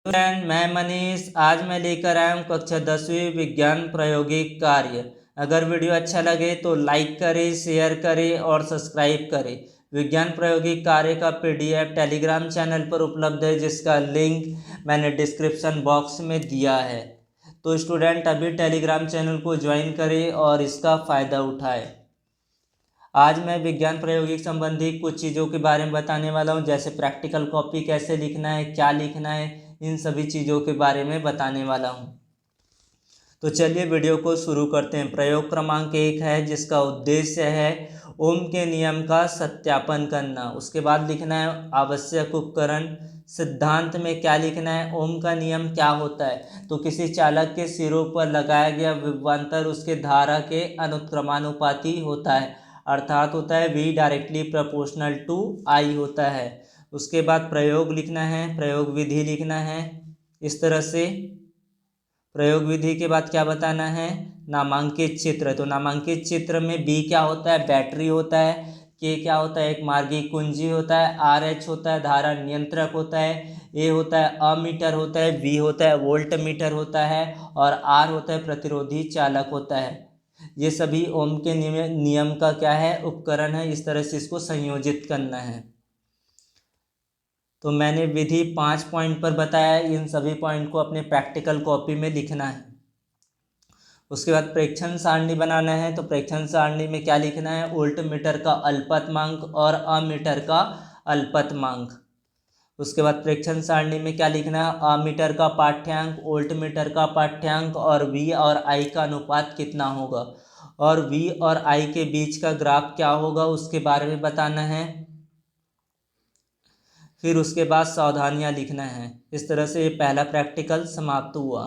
Friend, मैं मनीष। आज मैं लेकर आया हूँ कक्षा 10वीं विज्ञान प्रायोगिक कार्य। अगर वीडियो अच्छा लगे तो लाइक करें, शेयर करें और सब्सक्राइब करें। विज्ञान प्रायोगिक कार्य का पीडीएफ टेलीग्राम चैनल पर उपलब्ध है, जिसका लिंक मैंने डिस्क्रिप्शन बॉक्स में दिया है। तो स्टूडेंट अभी टेलीग्राम चैनल को ज्वाइन करें और इसका फ़ायदा उठाएं। आज मैं विज्ञान प्रायोगिक संबंधी कुछ चीज़ों के बारे में बताने वाला हूं, जैसे प्रैक्टिकल कॉपी कैसे लिखना है, क्या लिखना है, इन सभी चीज़ों के बारे में बताने वाला हूं। तो चलिए वीडियो को शुरू करते हैं। प्रयोग क्रमांक 1 है, जिसका उद्देश्य है ओम के नियम का सत्यापन करना। उसके बाद लिखना है आवश्यक उपकरण। सिद्धांत में क्या लिखना है, ओम का नियम क्या होता है। तो किसी चालक के सिरों पर लगाया गया विभवांतर उसके धारा के अनुक्रमानुपाती होता है, अर्थात होता है V directly proportional to I होता है। उसके बाद प्रयोग लिखना है, प्रयोग विधि लिखना है इस तरह से। प्रयोग विधि के बाद क्या बताना है, नामांकित चित्र। तो नामांकित चित्र में B क्या होता है, बैटरी होता है। K क्या होता है, एक मार्गी कुंजी होता है। RH होता है धारा नियंत्रक होता है। A होता है अमीटर होता है। V होता है वोल्ट मीटर होता है। और R होता है प्रतिरोधी चालक होता है। ये सभी ओम के नियम का क्या है, उपकरण है। इस तरह से इसको संयोजित करना है। तो मैंने विधि 5 पॉइंट पर बताया, इन सभी पॉइंट को अपने प्रैक्टिकल कॉपी में लिखना है। उसके बाद प्रेक्षण सारणी बनाना है। तो प्रेक्षण सारणी में क्या लिखना है, वोल्ट मीटर का अल्पतमांक और अमीटर का अल्पतमांक। उसके बाद प्रेक्षण सारणी में क्या लिखना है, अमीटर का पाठ्यांक, वोल्ट मीटर का पाठ्यांक और V और I का अनुपात कितना होगा, और V और I के बीच का ग्राफ क्या होगा उसके बारे में बताना है। फिर उसके बाद सावधानियां लिखना है। इस तरह से ये पहला प्रैक्टिकल समाप्त हुआ।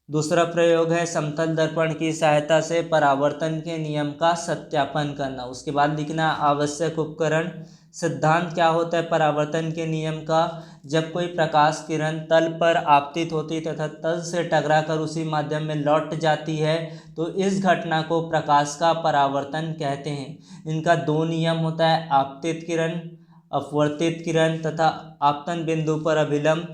दूसरा प्रयोग है समतल दर्पण की सहायता से परावर्तन के नियम का सत्यापन करना। उसके बाद लिखना आवश्यक उपकरण। सिद्धांत क्या होता है परावर्तन के नियम का, जब कोई प्रकाश किरण तल पर आपतित होती तथा तल से टकराकर उसी माध्यम में लौट जाती है, तो इस घटना को प्रकाश का परावर्तन कहते हैं। इनका दो नियम होता है, आपतित किरण, अपवर्तित किरण तथा आपतन बिंदु पर अभिलंब।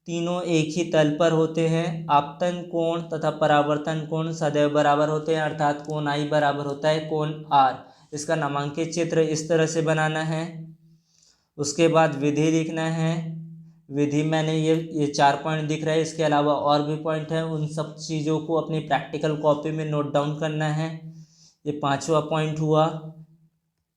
तीनों एक ही तल पर होते हैं। आपतन कोण तथा परावर्तन कोण सदैव बराबर होते हैं, अर्थात कोण I बराबर होता है कोण R। इसका नामांकित चित्र इस तरह से बनाना है। उसके बाद विधि लिखना है। विधि मैंने ये 4 पॉइंट दिख रहा है, इसके अलावा और भी पॉइंट है, उन सब चीज़ों को अपनी प्रैक्टिकल कॉपी में नोट डाउन करना है। ये 5वां पॉइंट हुआ,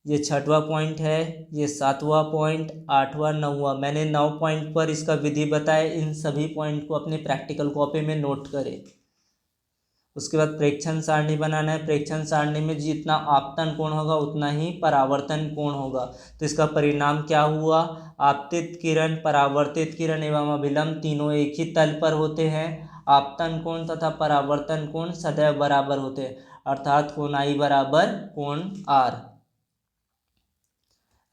ये 6वां पॉइंट है, ये 7वां पॉइंट, 8वां, 9वां। मैंने 9 पॉइंट पर इसका विधि बताया। इन सभी पॉइंट को अपने प्रैक्टिकल कॉपी में नोट करें। उसके बाद प्रेक्षण सारणी बनाना है। प्रेक्षण सारणी में जितना आपतन कोण होगा उतना ही परावर्तन कोण होगा। तो इसका परिणाम क्या हुआ, आपतित किरण, परावर्तित किरण एवं अभिलंब तीनों एक ही तल पर होते हैं। आपतन कोण तथा परावर्तन कोण सदैव बराबर होते हैं, अर्थात कोण I बराबर कोण R।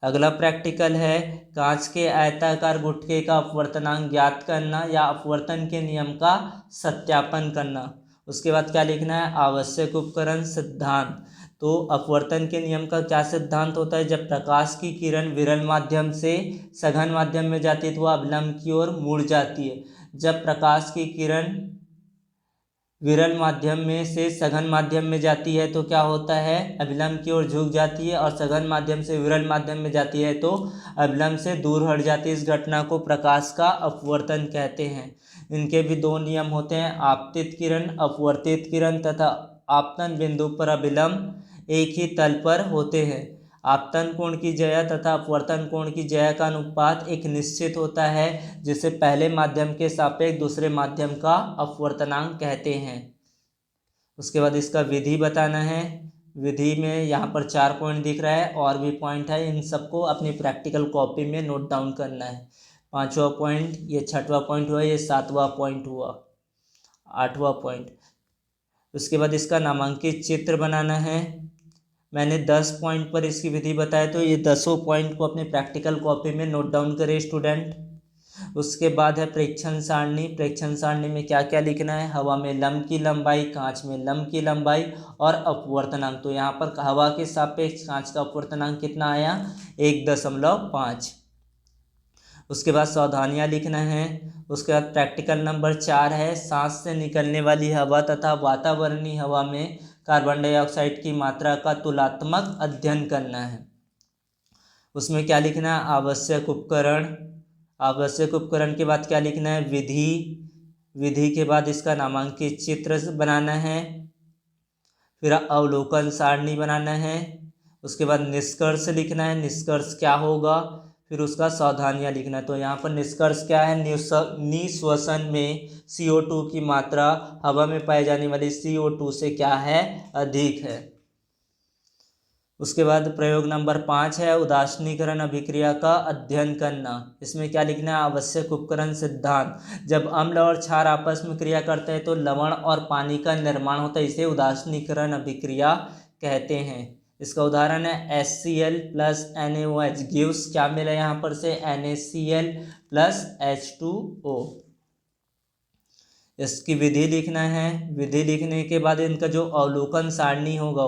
अगला प्रैक्टिकल है कांच के आयताकार गुटके का अपवर्तनांक ज्ञात करना या अपवर्तन के नियम का सत्यापन करना। उसके बाद क्या लिखना है, आवश्यक उपकरण। सिद्धांत, तो अपवर्तन के नियम का क्या सिद्धांत होता है, जब प्रकाश की किरण विरल माध्यम से सघन माध्यम में जाती है तो वह अभिलंब की ओर मुड़ जाती है। जब प्रकाश की किरण विरल माध्यम में से सघन माध्यम में जाती है तो क्या होता है, अभिलंब की ओर झुक जाती है, और सघन माध्यम से विरल माध्यम में जाती है तो अभिलंब से दूर हट जाती है। इस घटना को प्रकाश का अपवर्तन कहते हैं। इनके भी दो नियम होते हैं, आपतित किरण, अपवर्तित किरण तथा आपतन बिंदु पर अभिलंब एक ही तल पर होते हैं। आपतन कोण की ज्या तथा अपवर्तन कोण की ज्या का अनुपात एक निश्चित होता है, जिसे पहले माध्यम के सापेक्ष दूसरे माध्यम का अपवर्तनांक कहते हैं। उसके बाद इसका विधि बताना है। विधि में यहाँ पर 4 पॉइंट दिख रहा है, और भी पॉइंट है, इन सबको अपनी प्रैक्टिकल कॉपी में नोट डाउन करना है। 5वां पॉइंट, ये 6वां पॉइंट हुआ, ये 7वां पॉइंट हुआ, 8वां पॉइंट। उसके बाद इसका नामांकित चित्र बनाना है। मैंने 10 पॉइंट पर इसकी विधि बताया, तो ये 10 पॉइंट को अपने प्रैक्टिकल कॉपी में नोट डाउन करें स्टूडेंट। उसके बाद है प्रेक्षण सारणी। प्रेक्षण सारणी में क्या क्या लिखना है, हवा में लंब की लंबाई, कांच में लंब की लंबाई और अपवर्तनांक। तो यहाँ पर हवा के सापेक्ष कांच का अपवर्तनांक कितना आया, 1.5। उसके बाद सावधानियाँ लिखना है। उसके बाद प्रैक्टिकल नंबर 4 है, सांस से निकलने वाली हवा तथा वातावरणीय हवा में कार्बन डाइऑक्साइड की मात्रा का तुलनात्मक अध्ययन करना है। उसमें क्या लिखना है, आवश्यक उपकरण। आवश्यक उपकरण के बाद क्या लिखना है, विधि। विधि के बाद इसका नामांकित चित्र बनाना है। फिर अवलोकन सारणी बनाना है। उसके बाद निष्कर्ष लिखना है, निष्कर्ष क्या होगा। फिर उसका सावधानियाँ लिखना है। तो यहाँ पर निष्कर्ष क्या है, निःश्वसन में CO2 की मात्रा हवा में पाए जाने वाली CO2 से क्या है, अधिक है। उसके बाद प्रयोग नंबर 5 है, उदासीनीकरण अभिक्रिया का अध्ययन करना। इसमें क्या लिखना है, आवश्यक उपकरण सिद्धांत। जब अम्ल और क्षार आपस में क्रिया करते हैं तो लवण और पानी का निर्माण होता है, इसे उदासीनीकरण अभिक्रिया कहते हैं। इसका उदाहरण है HCl प्लस NaOH गिव्स, क्या मिला यहाँ पर से, NaCl प्लस H2O। इसकी विधि लिखना है। विधि लिखने के बाद इनका जो अवलोकन सारणी होगा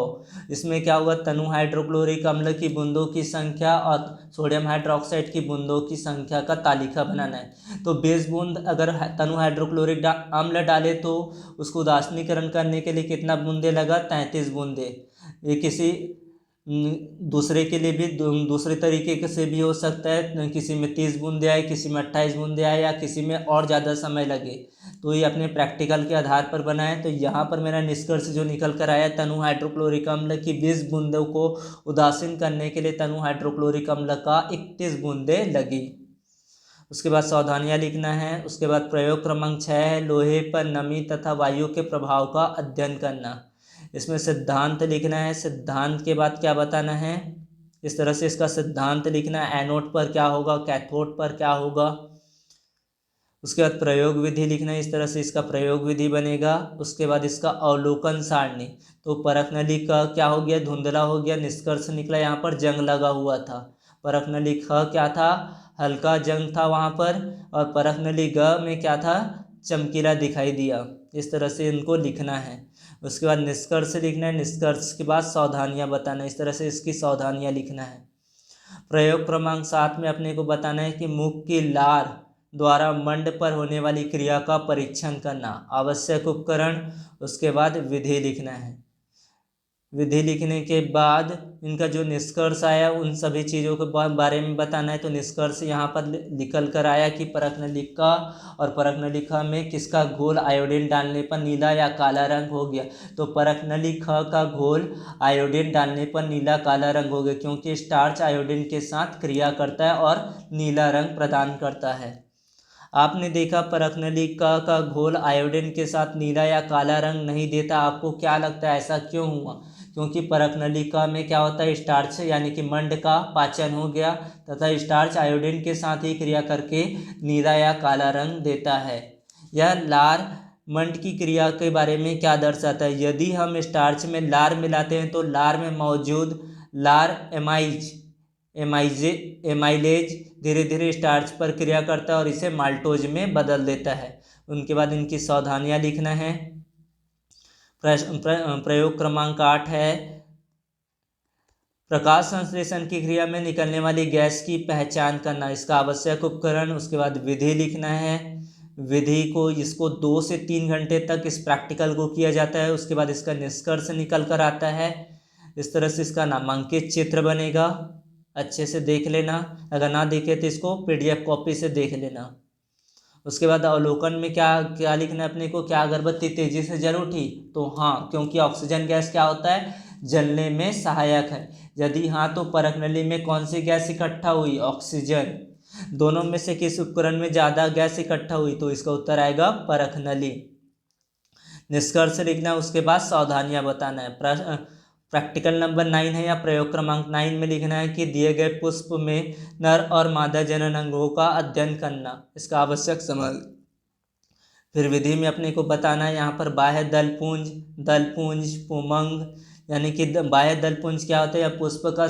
इसमें क्या होगा, तनु हाइड्रोक्लोरिक अम्ल की बूंदों की संख्या और सोडियम हाइड्रोक्साइड की बूंदों की संख्या का तालिका बनाना है। तो 20 बूंद अगर तनु हाइड्रोक्लोरिक अम्ल डाले तो उसको उदासीनीकरण करने के लिए कितना बूंदे लगा, 33 बूंदे। ये किसी दूसरे के लिए भी दूसरे तरीके से भी हो सकता है, किसी में 30 बूंदे आए, किसी में 28 बूंदे आए, या किसी में और ज़्यादा समय लगे। तो ये अपने प्रैक्टिकल के आधार पर बनाए। तो यहाँ पर मेरा निष्कर्ष जो निकल कर आया, तनु हाइड्रोक्लोरिक अम्ल की 20 बूंदों को उदासीन करने के लिए तनु हाइड्रोक्लोरिक अम्ल का 31 बूंदे लगी। उसके बाद सावधानियाँ लिखना है। उसके बाद प्रयोग क्रमांक 6 है, लोहे पर नमी तथा वायु के प्रभाव का अध्ययन करना। इसमें सिद्धांत लिखना है। सिद्धांत के बाद क्या बताना है, इस तरह से इसका सिद्धांत लिखना है। एनोड पर क्या होगा, कैथोड पर क्या होगा। उसके बाद प्रयोग विधि लिखना है, इस तरह से इसका प्रयोग विधि बनेगा। उसके बाद इसका अवलोकन सारणी। तो परख नली का क्या हो गया, धुंधला हो गया, निष्कर्ष निकला यहाँ पर जंग लगा हुआ था। परख नली ख क्या था, हल्का जंग था वहाँ पर। और परख नली ग में क्या था, चमकीला दिखाई दिया। इस तरह से इनको लिखना है। उसके बाद निष्कर्ष लिखना है। निष्कर्ष के बाद सावधानियाँ बताना है, इस तरह से इसकी सावधानियाँ लिखना है। प्रयोग क्रमांक 7 में अपने को बताना है कि मुख की लार द्वारा मंड पर होने वाली क्रिया का परीक्षण करना। आवश्यक उपकरण, उसके बाद विधि लिखना है। विधि लिखने के बाद इनका जो निष्कर्ष आया उन सभी चीज़ों के बारे में बताना है। तो निष्कर्ष यहाँ पर निकल कर आया कि परख नलिका और परख नलिका में किसका घोल आयोडीन डालने पर नीला या काला रंग हो गया। तो परख नलिका का घोल आयोडीन डालने पर नीला काला रंग हो गया, क्योंकि स्टार्च आयोडीन के साथ क्रिया करता है और नीला रंग प्रदान करता है। आपने देखा परख नलिका का घोल आयोडीन के साथ नीला या काला रंग नहीं देता, आपको क्या लगता है ऐसा क्यों हुआ? क्योंकि परख नलिका में क्या होता है, स्टार्च यानी कि मंड का पाचन हो गया तथा स्टार्च आयोडीन के साथ ही क्रिया करके नीला या काला रंग देता है। यह लार मंड की क्रिया के बारे में क्या दर्शाता है, यदि हम स्टार्च में लार मिलाते हैं तो लार में मौजूद लार एमाइलेज धीरे धीरे स्टार्च पर क्रिया करता है और इसे माल्टोज में बदल देता है। उनके बाद इनकी सावधानियाँ लिखना है। प्रयोग क्रमांक 8 है, प्रकाश संश्लेषण की क्रिया में निकलने वाली गैस की पहचान करना। इसका आवश्यक उपकरण, उसके बाद विधि लिखना है। विधि को इसको 2 से 3 घंटे तक इस प्रैक्टिकल को किया जाता है। उसके बाद इसका निष्कर्ष निकल कर आता है। इस तरह से इसका नामांकित चित्र बनेगा, अच्छे से देख लेना। अगर ना देखे तो इसको PDF कॉपी से देख लेना। उसके बाद अवलोकन में क्या क्या लिखना है अपने को, क्या अगरबत्ती तेजी से जल उठी? तो हाँ, क्योंकि ऑक्सीजन गैस क्या होता है, जलने में सहायक है। यदि हाँ तो परख नली में कौन सी गैस इकट्ठा हुई, ऑक्सीजन। दोनों में से किस उपकरण में ज़्यादा गैस इकट्ठा हुई? तो इसका उत्तर आएगा परख नली। निष्कर्ष लिखना, उसके बाद सावधानियाँ बताना है। प्रैक्टिकल नंबर 9 है या प्रयोग क्रमांक 9 में लिखना है कि दिए गए पुष्प में नर और मादा जनन अंगों का अध्ययन करना। इसका आवश्यक समझ। फिर विधि में अपने को बताना है यहाँ पर बाह्य दलपुंज पुमंग, यानी कि बाह्य दलपुंज क्या होता है, या पुष्प का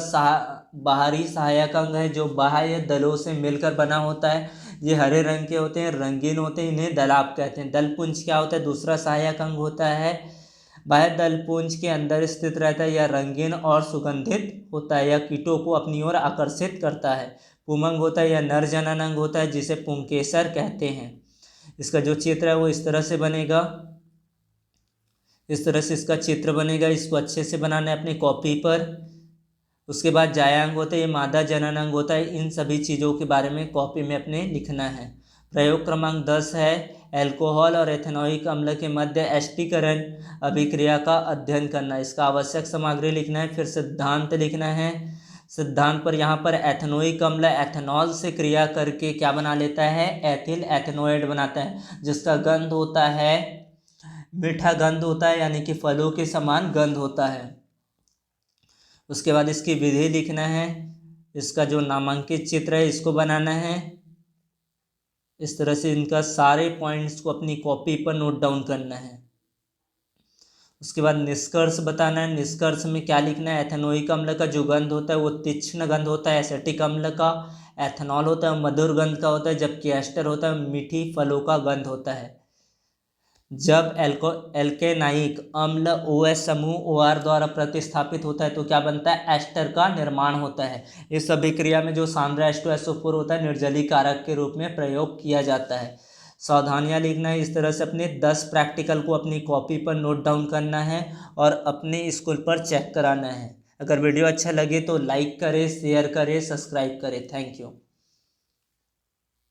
बाहरी सहायक अंग है जो बाह्य दलों से मिलकर बना होता है। ये हरे रंग के होते हैं, रंगीन होते हैं, इन्हें दलाप कहते हैं। दलपुंज क्या होता है, दूसरा सहायक अंग होता है। बाह्य दलपुंज के अंदर स्थित रहता है, यह रंगीन और सुगंधित होता है, यह कीटों को अपनी ओर आकर्षित करता है। पुमंग होता है या नर जनन अंग होता है जिसे पुंकेसर कहते हैं। इसका जो चित्र है वो इस तरह से बनेगा, इस तरह से इसका चित्र बनेगा। इसको अच्छे से बनाना है अपनी कॉपी पर। उसके बाद जायांग होता है, ये मादा जनन अंग होता है। इन सभी चीज़ों के बारे में कॉपी में अपने लिखना है। प्रयोग क्रमांक 10 है एल्कोहल और एथेनोइक अम्ल के मध्य एस्टीकरण अभिक्रिया का अध्ययन करना। इसका आवश्यक सामग्री लिखना है, फिर सिद्धांत लिखना है। सिद्धांत पर यहाँ पर एथेनोइक अम्ल एथेनॉल से क्रिया करके क्या बना लेता है, एथिल एथेनोएड बनाता है, जिसका गंध होता है मीठा गंध होता है, यानी कि फलों के समान गंध होता है। उसके बाद इसकी विधि लिखना है। इसका जो नामांकित चित्र है इसको बनाना है। इस तरह से इनका सारे पॉइंट्स को अपनी कॉपी पर नोट डाउन करना है। उसके बाद निष्कर्ष बताना है। निष्कर्ष में क्या लिखना है, एथेनोइक अम्ल का जो गंध होता है वो तीक्ष्ण गंध होता है, एसेटिक अम्ल का एथेनॉल होता है मधुर गंध का होता है, जबकि एस्टर होता है मीठी फलों का गंध होता है। जब एल्केनाइक अम्ल OH समूह OR द्वारा प्रतिस्थापित होता है तो क्या बनता है, एस्टर का निर्माण होता है। इस अभिक्रिया में जो सांद्र H2SO4 होता है निर्जलीकारक के रूप में प्रयोग किया जाता है। सावधानियां लिखना है। इस तरह से अपने 10 प्रैक्टिकल को अपनी कॉपी पर नोट डाउन करना है और अपने स्कूल पर चेक कराना है। अगर वीडियो अच्छा लगे तो लाइक करें, शेयर करें, सब्सक्राइब करें। Thank you.